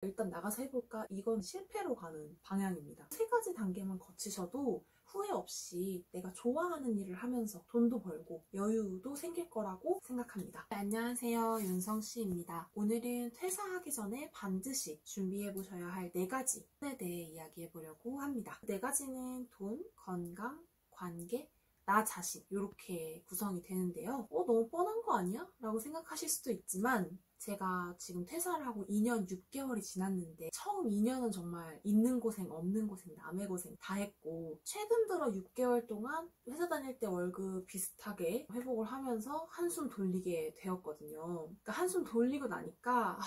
일단 나가서 해볼까? 이건 실패로 가는 방향입니다. 3가지 단계만 거치셔도 후회 없이 내가 좋아하는 일을 하면서 돈도 벌고 여유도 생길 거라고 생각합니다. 네, 안녕하세요. 윤성씨입니다. 오늘은 퇴사하기 전에 반드시 준비해보셔야 할 4가지에 대해 이야기해보려고 합니다. 4가지는 돈, 건강, 관계, 나 자신 이렇게 구성이 되는데요. 너무 뻔한 거 아니야? 라고 생각하실 수도 있지만 제가 지금 퇴사를 하고 2년 6개월이 지났는데 처음 2년은 정말 있는 고생 없는 고생 남의 고생 다 했고 최근 들어 6개월 동안 회사 다닐 때 월급 비슷하게 회복을 하면서 한숨 돌리게 되었거든요. 그러니까 한숨 돌리고 나니까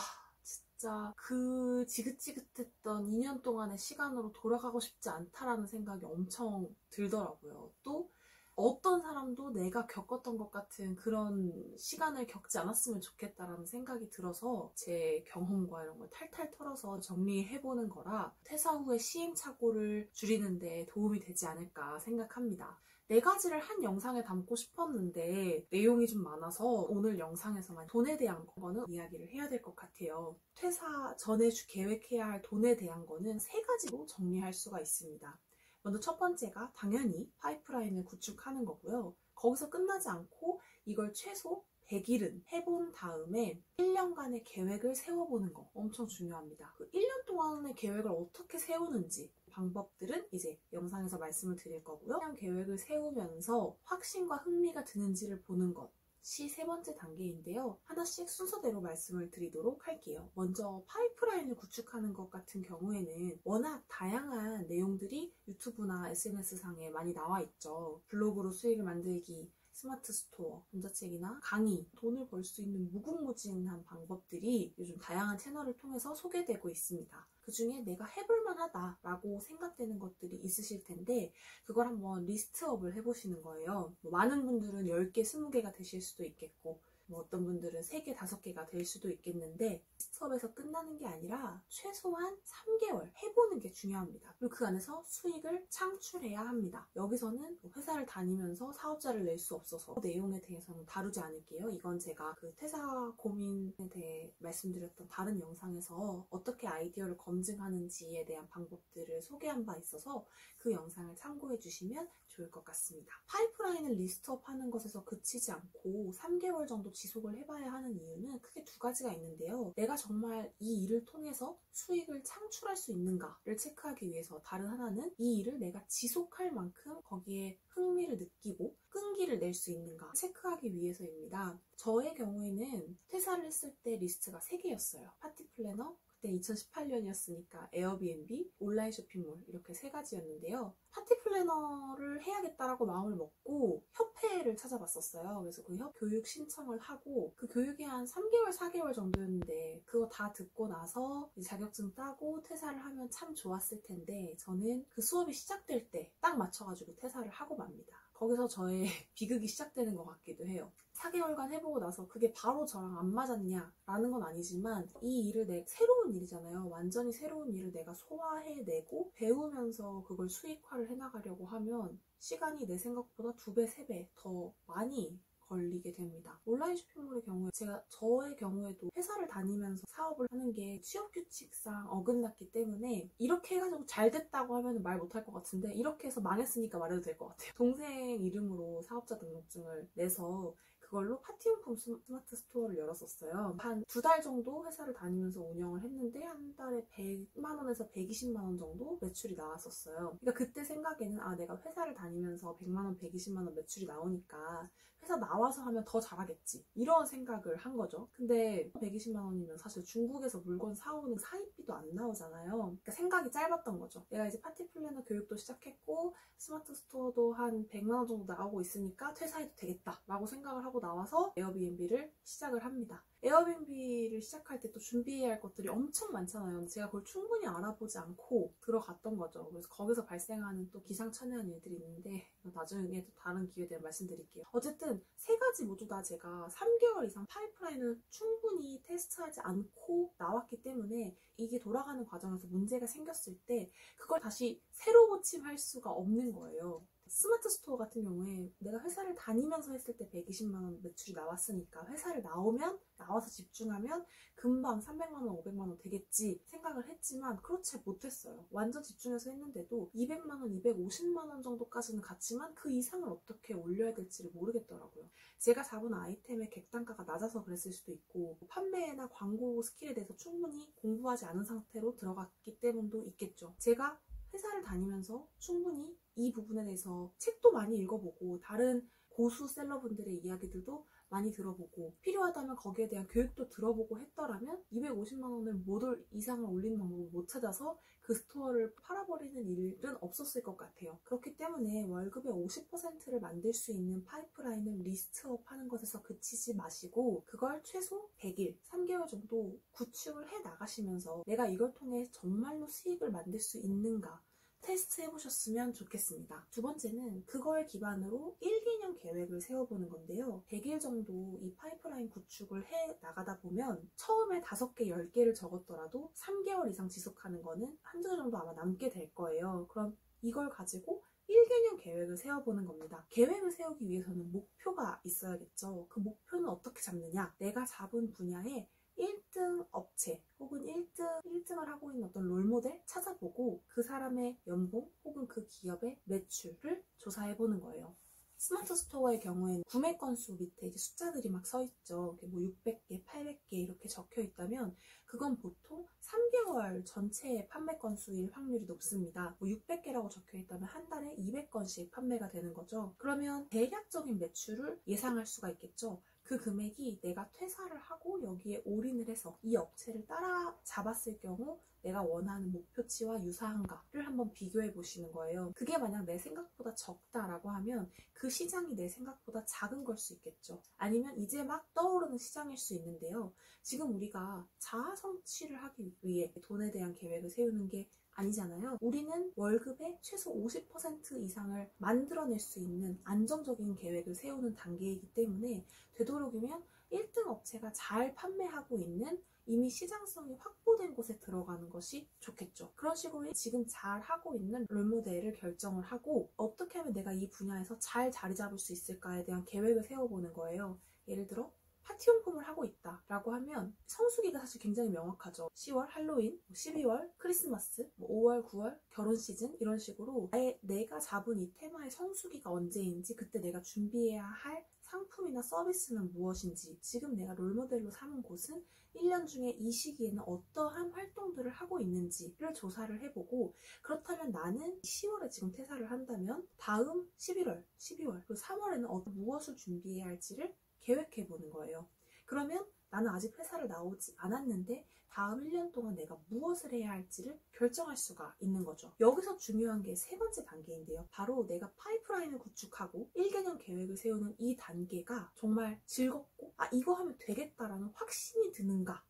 진짜 그 지긋지긋했던 2년 동안의 시간으로 돌아가고 싶지 않다라는 생각이 엄청 들더라고요. 또 어떤 사람도 내가 겪었던 것 같은 그런 시간을 겪지 않았으면 좋겠다라는 생각이 들어서 제 경험과 이런 걸 탈탈 털어서 정리해보는 거라 퇴사 후에 시행착오를 줄이는 데 도움이 되지 않을까 생각합니다. 4가지를 한 영상에 담고 싶었는데 내용이 좀 많아서 오늘 영상에서만 돈에 대한 거는 이야기를 해야 될 것 같아요. 퇴사 전에 계획해야 할 돈에 대한 거는 3가지로 정리할 수가 있습니다. 먼저 첫 번째가 당연히 파이프라인을 구축하는 거고요. 거기서 끝나지 않고 이걸 최소 100일은 해본 다음에 1년간의 계획을 세워보는 거 엄청 중요합니다. 그 1년 동안의 계획을 어떻게 세우는지 방법들은 이제 영상에서 말씀을 드릴 거고요. 1년 계획을 세우면서 확신과 흥미가 드는지를 보는 것. 3번째 단계인데요. 하나씩 순서대로 말씀을 드리도록 할게요. 먼저 파이프라인을 구축하는 것 같은 경우에는 워낙 다양한 내용들이 유튜브나 SNS상에 많이 나와 있죠. 블로그로 수익을 만들기, 스마트 스토어, 전자책이나 강의, 돈을 벌 수 있는 무궁무진한 방법들이 요즘 다양한 채널을 통해서 소개되고 있습니다. 그 중에 내가 해볼만 하다라고 생각되는 것들이 있으실 텐데 그걸 한번 리스트업을 해보시는 거예요. 많은 분들은 10개, 20개가 되실 수도 있겠고 어떤 분들은 3개, 5개가 될 수도 있겠는데 리스트업에서 끝나는 게 아니라 최소한 3개월 해보는 게 중요합니다. 그리고 그 안에서 수익을 창출해야 합니다. 여기서는 회사를 다니면서 사업자를 낼 수 없어서 그 내용에 대해서는 다루지 않을게요. 이건 제가 그 퇴사 고민에 대해 말씀드렸던 다른 영상에서 어떻게 아이디어를 검증하는지에 대한 방법들을 소개한 바 있어서 그 영상을 참고해 주시면 좋을 것 같습니다. 파이프라인을 리스트업 하는 것에서 그치지 않고 3개월 정도 지속을 해봐야 하는 이유는 크게 2가지가 있는데요. 내가 정말 이 일을 통해서 수익을 창출할 수 있는가를 체크하기 위해서, 다른 하나는 이 일을 내가 지속할 만큼 거기에 흥미를 느끼고 끈기를 낼 수 있는가 체크하기 위해서입니다. 저의 경우에는 퇴사를 했을 때 리스트가 3개였어요. 파티 플래너, 그때 2018년이었으니까 에어비앤비, 온라인 쇼핑몰 이렇게 3가지였는데요. 파티 플래너를 해야겠다라고 마음을 먹고 협회를 찾아봤었어요. 그래서 그 교육 신청을 하고 그 교육이 한 3개월, 4개월 정도였는데 그거 다 듣고 나서 자격증 따고 퇴사를 하면 참 좋았을 텐데 저는 그 수업이 시작될 때 딱 맞춰가지고 퇴사를 하고 맙니다. 거기서 저의 비극이 시작되는 것 같기도 해요. 4개월간 해보고 나서 그게 바로 저랑 안 맞았냐라는 건 아니지만 이 일을 새로운 일이잖아요. 완전히 새로운 일을 내가 소화해내고 배우면서 그걸 수익화를 해나가려고 하면 시간이 내 생각보다 2배, 3배 더 많이 걸리게 됩니다. 온라인 쇼핑몰의 경우에 저의 경우에도 회사를 다니면서 사업을 하는 게 취업규칙상 어긋났기 때문에 이렇게 해가지고 잘 됐다고 하면 말 못할 것 같은데 이렇게 해서 망했으니까 말해도 될 것 같아요. 동생 이름으로 사업자 등록증을 내서 그걸로 파티용품 스마트 스토어를 열었었어요. 한 2달 정도 회사를 다니면서 운영을 했는데 한 달에 100만 원에서 120만 원 정도 매출이 나왔었어요. 그러니까 그때 생각에는 내가 회사를 다니면서 100만 원, 120만 원 매출이 나오니까 회사 나와서 하면 더 잘하겠지 이런 생각을 한 거죠. 근데 120만 원이면 사실 중국에서 물건 사오는 사입비도 안 나오잖아요. 그러니까 생각이 짧았던 거죠. 내가 이제 파티 플래너 교육도 시작했고 스마트 스토어도 한 100만 원 정도 나오고 있으니까 퇴사해도 되겠다 라고 생각을 하고 나와서 에어비앤비를 시작을 합니다. 에어비앤비를 시작할 때 또 준비해야 할 것들이 엄청 많잖아요. 근데 제가 그걸 충분히 알아보지 않고 들어갔던 거죠. 그래서 거기서 발생하는 또 기상천외한 일들이 있는데 나중에 또 다른 기회에 대해 말씀드릴게요. 어쨌든 3가지 모두 다 제가 3개월 이상 파이프라인을 충분히 테스트하지 않고 나왔기 때문에 이게 돌아가는 과정에서 문제가 생겼을 때 그걸 다시 새로 고침할 수가 없는 거예요. 스마트 스토어 같은 경우에 내가 회사를 다니면서 했을 때 120만 원 매출이 나왔으니까 회사를 나와서 집중하면 금방 300만 원, 500만 원 되겠지 생각을 했지만 그렇지 못했어요. 완전 집중해서 했는데도 200만 원, 250만 원 정도까지는 갔지만 그 이상을 어떻게 올려야 될지를 모르겠더라고요. 제가 잡은 아이템의 객단가가 낮아서 그랬을 수도 있고 판매나 광고 스킬에 대해서 충분히 공부하지 않은 상태로 들어갔기 때문도 있겠죠. 제가 회사를 다니면서 충분히 이 부분에 대해서 책도 많이 읽어보고 다른 고수 셀러분들의 이야기들도 많이 들어보고 필요하다면 거기에 대한 교육도 들어보고 했더라면 250만 원을 못 이상을 올리는 방법을 못 찾아서 그 스토어를 팔아버리는 일은 없었을 것 같아요. 그렇기 때문에 월급의 50%를 만들 수 있는 파이프라인을 리스트업 하는 것에서 그치지 마시고 그걸 최소 100일, 3개월 정도 구축을 해 나가시면서 내가 이걸 통해 정말로 수익을 만들 수 있는가 테스트 해보셨으면 좋겠습니다. 두 번째는 그걸 기반으로 1개년 계획을 세워보는 건데요. 100일 정도 이 파이프라인 구축을 해 나가다 보면 처음에 5개, 10개를 적었더라도 3개월 이상 지속하는 거는 한두 개 정도 아마 남게 될 거예요. 그럼 이걸 가지고 1개년 계획을 세워보는 겁니다. 계획을 세우기 위해서는 목표가 있어야겠죠. 그 목표는 어떻게 잡느냐? 내가 잡은 분야에 1등 업체 혹은 1등을 하고 있는 어떤 롤모델 찾아보고 그 사람의 연봉 혹은 그 기업의 매출을 조사해보는 거예요. 스마트 스토어의 경우에는 구매 건수 밑에 이제 숫자들이 막 써 있죠. 뭐 600개, 800개 이렇게 적혀 있다면 그건 보통 3개월 전체의 판매 건수일 확률이 높습니다. 뭐 600개라고 적혀 있다면 한 달에 200건씩 판매가 되는 거죠. 그러면 대략적인 매출을 예상할 수가 있겠죠. 그 금액이 내가 퇴사를 하고 여기에 올인을 해서 이 업체를 따라잡았을 경우 내가 원하는 목표치와 유사한가를 한번 비교해 보시는 거예요. 그게 만약 내 생각보다 적다라고 하면 그 시장이 내 생각보다 작은 걸 수 있겠죠. 아니면 이제 막 떠오르는 시장일 수 있는데요. 지금 우리가 자아 성취를 하기 위해 돈에 대한 계획을 세우는 게 아니잖아요. 우리는 월급의 최소 50% 이상을 만들어낼 수 있는 안정적인 계획을 세우는 단계이기 때문에 되도록이면 1등 업체가 잘 판매하고 있는 이미 시장성이 확보된 곳에 들어가는 것이 좋겠죠. 그런 식으로 지금 잘 하고 있는 롤모델을 결정을 하고 어떻게 하면 내가 이 분야에서 잘 자리 잡을 수 있을까에 대한 계획을 세워보는 거예요. 예를 들어 파티용품을 하고 있다 라고 하면 성수기가 사실 굉장히 명확하죠. 10월 할로윈, 12월 크리스마스, 5월 9월 결혼 시즌 이런 식으로 아예 내가 잡은 이 테마의 성수기가 언제인지 그때 내가 준비해야 할 상품이나 서비스는 무엇인지 지금 내가 롤모델로 삼은 곳은 1년 중에 이 시기에는 어떠한 활동들을 하고 있는지를 조사를 해보고 그렇다면 나는 10월에 지금 퇴사를 한다면 다음 11월, 12월, 그리고 3월에는 무엇을 준비해야 할지를 계획해보는 거예요. 그러면 나는 아직 회사를 나오지 않았는데 다음 1년 동안 내가 무엇을 해야 할지를 결정할 수가 있는 거죠. 여기서 중요한 게 세 번째 단계인데요. 바로 내가 파이프라인을 구축하고 1개년 계획을 세우는 이 단계가 정말 즐겁고 이거 하면 되겠다라는 확신이 드는가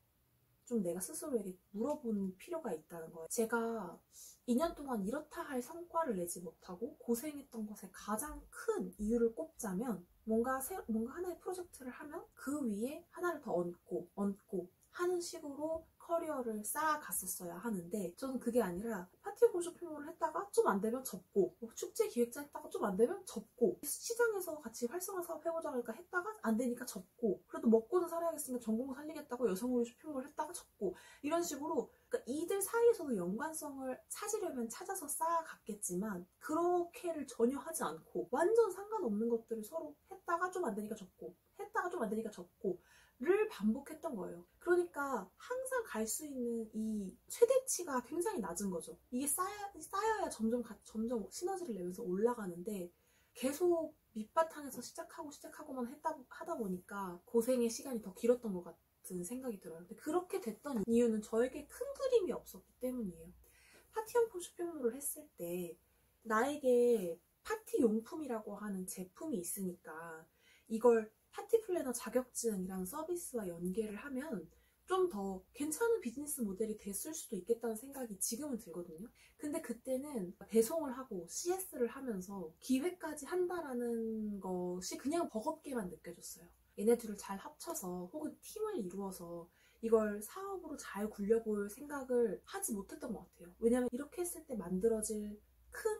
좀 내가 스스로에게 물어보는 필요가 있다는 거예요. 제가 2년 동안 이렇다 할 성과를 내지 못하고 고생했던 것의 가장 큰 이유를 꼽자면 뭔가 하나의 프로젝트를 하면 그 위에 하나를 더 얹고 하는 식으로 커리어를 쌓아갔었어야 하는데 저는 그게 아니라 파티용 쇼핑몰을 했다가 좀 안 되면 접고 축제 기획자 했다가 좀 안 되면 접고 시장에서 같이 활성화 사업 해보자 그러니까 했다가 안 되니까 접고 그래도 먹고는 살아야겠으니까 전공 살리겠다고 여성의류 쇼핑몰을 했다가 접고 이런 식으로 그러니까 이들 사이에서도 연관성을 찾으려면 찾아서 쌓아갔겠지만 그렇게를 전혀 하지 않고 완전 상관없는 것들을 서로 했다가 좀 안 되니까 접고 했다가 좀 안 되니까 접고 를 반복했던 거예요. 그러니까 항상 갈 수 있는 이 최대치가 굉장히 낮은 거죠. 이게 쌓여야 점점 시너지를 내면서 올라가는데 계속 밑바탕에서 시작하고만 하다 보니까 고생의 시간이 더 길었던 것 같은 생각이 들어요. 근데 그렇게 됐던 이유는 저에게 큰 그림이 없었기 때문이에요. 파티용품 쇼핑몰을 했을 때 나에게 파티용품이라고 하는 제품이 있으니까 이걸 파티 플래너 자격증이라는 서비스와 연계를 하면 좀 더 괜찮은 비즈니스 모델이 됐을 수도 있겠다는 생각이 지금은 들거든요. 근데 그때는 배송을 하고 CS를 하면서 기획까지 한다라는 것이 그냥 버겁게만 느껴졌어요. 얘네들을 잘 합쳐서 혹은 팀을 이루어서 이걸 사업으로 잘 굴려볼 생각을 하지 못했던 것 같아요. 왜냐면 이렇게 했을 때 만들어질 큰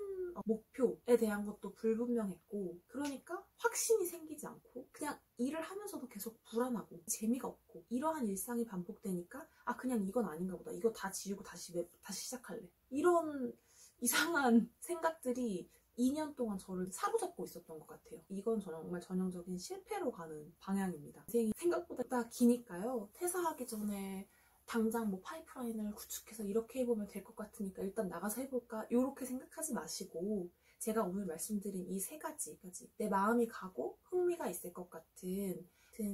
목표에 대한 것도 불분명했고, 그러니까 확신이 생기지 않고 그냥 일을 하면서도 계속 불안하고 재미가 없고, 이러한 일상이 반복되니까 그냥 이건 아닌가 보다, 이거 다 지우고 다시 시작할래, 이런 이상한 생각들이 2년 동안 저를 사로잡고 있었던 것 같아요. 이건 정말 전형적인 실패로 가는 방향입니다. 인생이 생각보다 기니까요. 퇴사하기 전에 당장 파이프라인을 구축해서 이렇게 해보면 될 것 같으니까 일단 나가서 해볼까, 이렇게 생각하지 마시고, 제가 오늘 말씀드린 이 3가지, 내 마음이 가고 흥미가 있을 것 같은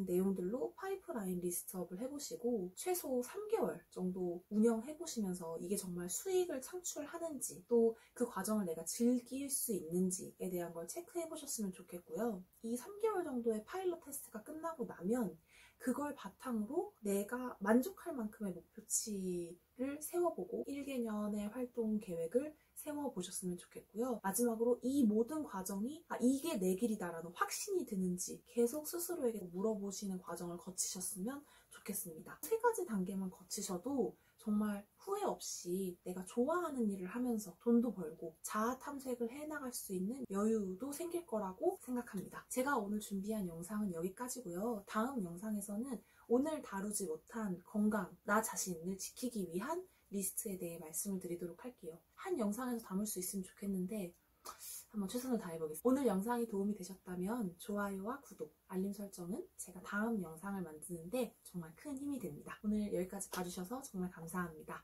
내용들로 파이프라인 리스트업을 해보시고, 최소 3개월 정도 운영해보시면서 이게 정말 수익을 창출하는지, 또 그 과정을 내가 즐길 수 있는지에 대한 걸 체크해보셨으면 좋겠고요. 이 3개월 정도의 파일럿 테스트가 끝나고 나면 그걸 바탕으로 내가 만족할 만큼의 목표치를 세워보고 1개년의 활동 계획을 세워보셨으면 좋겠고요. 마지막으로 이 모든 과정이 이게 내 길이다라는 확신이 드는지 계속 스스로에게 물어보시는 과정을 거치셨으면 좋겠습니다. 3가지 단계만 거치셔도 정말 후회 없이 내가 좋아하는 일을 하면서 돈도 벌고 자아 탐색을 해나갈 수 있는 여유도 생길 거라고 생각합니다. 제가 오늘 준비한 영상은 여기까지고요. 다음 영상에서는 오늘 다루지 못한 건강, 나 자신을 지키기 위한 리스트에 대해 말씀을 드리도록 할게요. 한 영상에서 담을 수 있으면 좋겠는데 한번 최선을 다해보겠습니다. 오늘 영상이 도움이 되셨다면 좋아요와 구독, 알림 설정은 제가 다음 영상을 만드는데 정말 큰 힘이 됩니다. 오늘 여기까지 봐주셔서 정말 감사합니다.